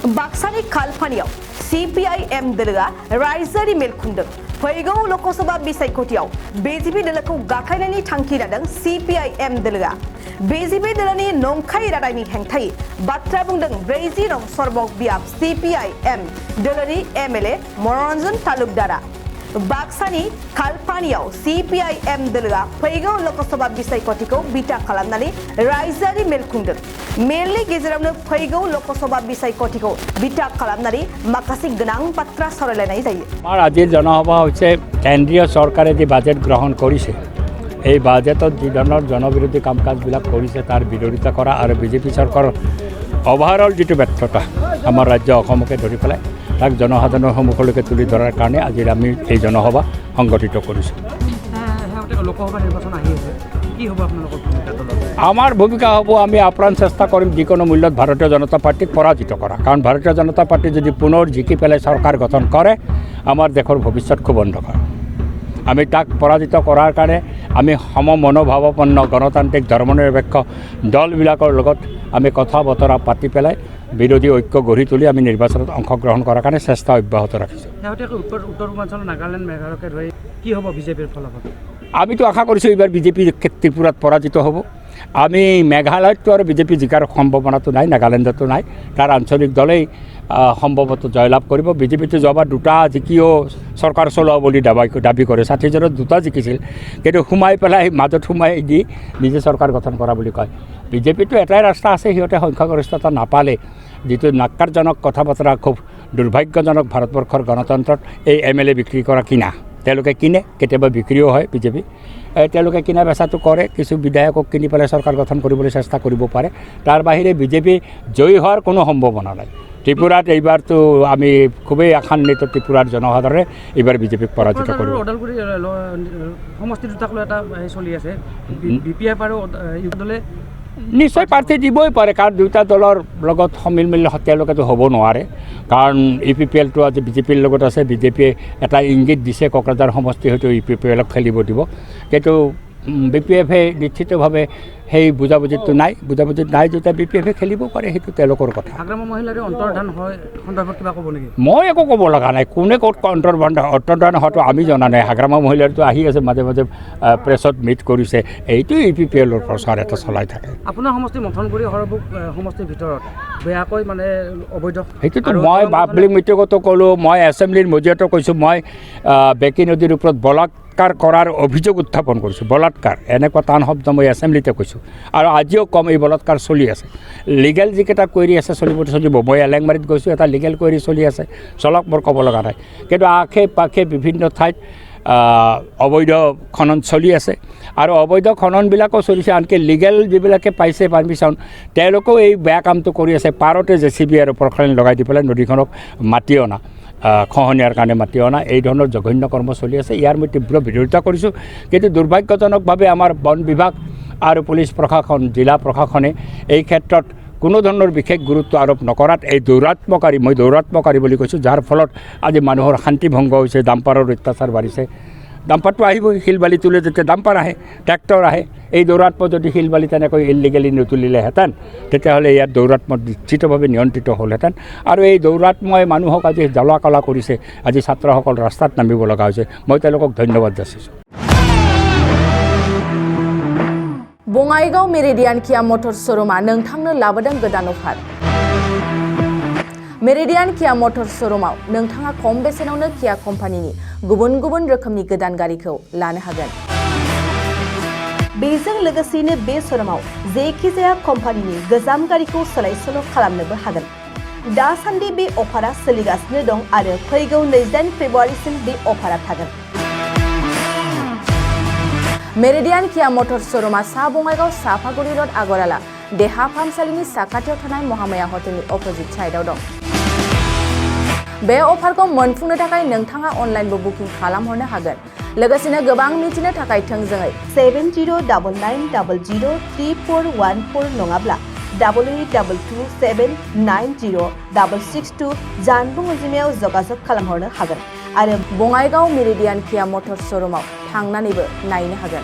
बाक्सानि खालपानियाव Cpim दोलोआ रायजोआरि mail खुंदों। फैगौ ल'कसभा बिसायख'थियाव BJP दोलोखौ गाख्लायनायनि थांखि लादों Cpim दोलोआ। BJP दोलोनि नंखाय रादायनि हेंथायै बाथ्रा बुंदों 40 नं सरबक बियाब Cpim दोलोनि MLA मनरन्जन तालुकदारा। बाक्सानि खालपानियाव Cpim दोलोआ फैगौ ल'कसभा बिसायख'थिखौ बिथा खालामनानै रायजोआरि मेल खुंदों। मेलनि गेजेरावनो फैगौ ल'कसभा बिसायख'थिखौ बिथा खालामनानै माखासे गोनां बाथ्रा सावरायलायनाय जायो। আমাৰ আজিৰ জনসভা হৈছে কেন্দ্ৰীয় চৰকাৰে যি বাজেট গ্ৰহণ কৰিছে এই বাজেটত যি ধৰণৰ জনবিৰোধী কাম কাজবিলাক কৰিছে তাৰ বিৰোধিতা কৰা আৰু বিজেপি চৰকাৰৰ অভাৰঅল যিটো ব্যৰ্থতা আমাৰ ৰাজ্য অসমকে ধৰি পেলাই তাক জনসাধাৰণৰ সন্মুখলৈকে তুলি ধৰাৰ কাৰণে আজি আমি এই জনসভা সংগঠিত কৰিছোঁ। লোকসভা নিৰ্বাচন আহি আছে, কি হ'ব আপোনালোকৰ ভূমিকা? আমাৰ ভূমিকা হ'ব আমি আপ্ৰাণ চেষ্টা কৰিম যিকোনো মূল্যত ভাৰতীয় জনতা পাৰ্টিক পৰাজিত কৰা, কাৰণ ভাৰতীয় জনতা পাৰ্টি যদি পুনৰ জিকি পেলাই চৰকাৰ গঠন কৰে আমাৰ দেশৰ ভৱিষ্যত খুব অন্ধকাৰ। আমি তাক পৰাজিত কৰাৰ কাৰণে আমি সমমনোভাৱাপন্ন গণতান্ত্ৰিক ধৰ্মনিৰপেক্ষ দলবিলাকৰ লগত আমি কথা বতৰা পাতি পেলাই বিৰোধী ঐক্য গঢ়ি তুলি আমি নিৰ্বাচনত অংশগ্ৰহণ কৰাৰ কাৰণে চেষ্টা অব্যাহত ৰাখিছোঁ। উত্তৰ পূৰ্বাঞ্চল নাগালেণ্ড মেঘালয়কে ধৰি কি হ'ব বিজেপিৰ ফলাফল? আমিতো আশা কৰিছোঁ এইবাৰ বিজেপি ত্ৰিপুৰাত পৰাজিত হ'ব। আমি মেঘালয়ততো আৰু বিজেপি জিকাৰ সম্ভাৱনাটো নাই, নাগালেণ্ডতো নাই, তাৰ আঞ্চলিক দলেই সম্ভৱতঃ জয়লাভ কৰিব। বিজেপিটো যোৱাবাৰ দুটা জিকিও চৰকাৰ চলোৱা বুলি দাবী কৰে, 60জনত দুটা জিকিছিল, কিন্তু সোমাই পেলাই মাজত সোমাই দি নিজে চৰকাৰ গঠন কৰা বুলি কয়। বিজেপিটো এটাই ৰাস্তা আছে, সিহঁতে সংখ্যাগৰিষ্ঠতা নাপালে যিটো নাক্কাৰজনক কথা বতৰা খুব দুৰ্ভাগ্যজনক ভাৰতবৰ্ষৰ গণতন্ত্ৰত এই MLA বিক্ৰী কৰা কিনা তেওঁলোকে কিনে, কেতিয়াবা বিক্ৰীও হয় বিজেপি। তেওঁলোকে কিনা বেচাটো কৰে, কিছু বিধায়কক কিনি পেলাই চৰকাৰ গঠন কৰিবলৈ চেষ্টা কৰিব পাৰে। তাৰ বাহিৰে বিজেপি জয়ী হোৱাৰ কোনো সম্ভাৱনা নাই। ত্ৰিপুৰাত এইবাৰতো আমি খুবেই আশান্বিত, ত্ৰিপুৰাৰ জনসাধাৰণে এইবাৰ বিজেপিক পৰাজিত কৰিব। ওদালগুৰি সমষ্টি দুটাক লৈ এটা চলি আছে, BPF আৰু দলে নিশ্চয় প্ৰাৰ্থী দিবই পাৰে, কাৰণ দুয়োটা দলৰ লগত সমিল মিল তেওঁলোকেতো হ'ব নোৱাৰে, কাৰণ UPPLটো আজি বিজেপিৰ লগত আছে। বিজেপিয়ে এটা ইংগিত দিছে কোকৰাঝাৰ সমষ্টি হয়তো UPPLক খেলিব দিব, কিন্তু BPFে নিশ্চিতভাৱে সেই বুজাবুজিটো নাই। বুজাবুজিত নাই যেতিয়া BPFে খেলিব পাৰে, সেইটো তেওঁলোকৰ কথা। হাগ্ৰামা মহিলাৰ অন্তৰ্ধান হয় সন্দৰ্ভত কিবা ক'ব নেকি? মই একো ক'ব লগা নাই, কোনে ক'ত অন্তৰ্ধান হোৱাটো আমি জনা নাই। হাগ্ৰামা মহিলাৰটো আহি আছে, মাজে মাজে প্ৰেছত মিট কৰিছে, এইটো UPPLৰ প্ৰচাৰ এটা চলাই থাকে। আপোনাৰ সমষ্টি মথনগুৰি সৰবুক সমষ্টিৰ ভিতৰত বেয়াকৈ মানে অবৈধ, সেইটোতো মই পাব্লিক মিটিঙতো ক'লোঁ, মই এছেম্বলিৰ মজিয়াতো কৈছোঁ, মই বেকী নদীৰ ওপৰত বলাৎকাৰ কৰাৰ অভিযোগ উত্থাপন কৰিছোঁ। বলাৎকাৰ এনেকুৱা টান শব্দ মই এছেম্বলিতে কৈছোঁ, আৰু আজিও কম এই বলাৎকাৰ চলি আছে। লিগেল যিকেইটা কুৱেৰি আছে চলিব। মই এলেংমাৰীত গৈছোঁ, এটা লিগেল কুৱেৰি চলি আছে, চলক, মোৰ ক'ব লগা নাই। কিন্তু আশে পাশে বিভিন্ন ঠাইত অবৈধ খনন চলি আছে, আৰু অবৈধ খননবিলাকো চলিছে। আনকি লিগেল যিবিলাকে পাইছে পাৰ্মিশ্যন তেওঁলোকেও এই বেয়া কামটো কৰি আছে। পাৰতে JCB আৰু প্ৰখালী লগাই দি পেলাই নদীখনক মাতি অনা, খহনীয়াৰ কাৰণে মাতি অনা, এই ধৰণৰ জঘন্য কৰ্ম চলি আছে। ইয়াৰ মই তীব্ৰ বিৰোধিতা কৰিছোঁ। কিন্তু দুৰ্ভাগ্যজনকভাৱে আমাৰ বন বিভাগ আৰু পুলিচ প্ৰশাসন, জিলা প্ৰশাসনে এই ক্ষেত্ৰত কোনো ধৰণৰ বিশেষ গুৰুত্ব আৰোপ নকৰাত এই মই দৌৰাত্মকাৰী বুলি কৈছোঁ, যাৰ ফলত আজি মানুহৰ শান্তি ভংগ হৈছে, ডাম্পাৰৰ অত্যাচাৰ বাঢ়িছে। ডাম্পাৰটো আহিবই, শিলবালি তুলে যেতিয়া ডাম্পাৰ আহে, ট্ৰেক্টৰ আহে। এই দৌৰাত্ম যদি শিলবালি তেনেকৈ ইলিগেলি নুতুলিলেহেঁতেন তেতিয়াহ'লে ইয়াত দৌৰাত্ম নিশ্চিতভাৱে নিয়ন্ত্ৰিত হ'লহেঁতেন। আৰু এই দৌৰাত্মই মানুহক আজি জ্বলা কলা কৰিছে। আজি ছাত্ৰসকল ৰাস্তাত নামিব লগা হৈছে। মই তেওঁলোকক ধন্যবাদ যাচিছোঁ। बङाइगाव मेरिडियान किया मटर शोरूमा नोंथांनो लाबोदों गोदान अफार। मेरिडियान किया मटर शोरूमाव नोंथाङा खम बेसेनावनो किया कम्पानिनि गुबुन गुबुन रोखोमनि गोदान गारिखौ लानो हागोन। बेजों लोगोसेनो बे शोरूमाव जायखिजाया कम्पानिनि गोजाम गारिखौ सोलाय सोल' खालामनोबो हागोन। दासान्दि बे अफारा सोलिगासिनो दं आरो फैगौ 28 फेब्रुवारिसिम बे अफारा थागोन। मेरिडियान किया मटर शोरूमा सा बङाइगाव साफागुरि रोड आगराला देहा फाहामसालिनि साखाथियाव थानाय महामाया हटेलनि अपोजिट साइडआव दं। बे अफारखौ मोनफुंनो थाखाय नोंथाङा अनलाइनबो बुकिं खालामहरनो हागोन। लोगोसेनो गोबां मिथिनो थाखाय थोंजोङै 7099003414 नङाब्ला 8822790662 जानबुं अनजिमायाव जगाजग खालामहरनो हागोन आरो बङाइगाव मेरिडियान किया मटर शोरूमाव थांनानैबो नायनो हागोन।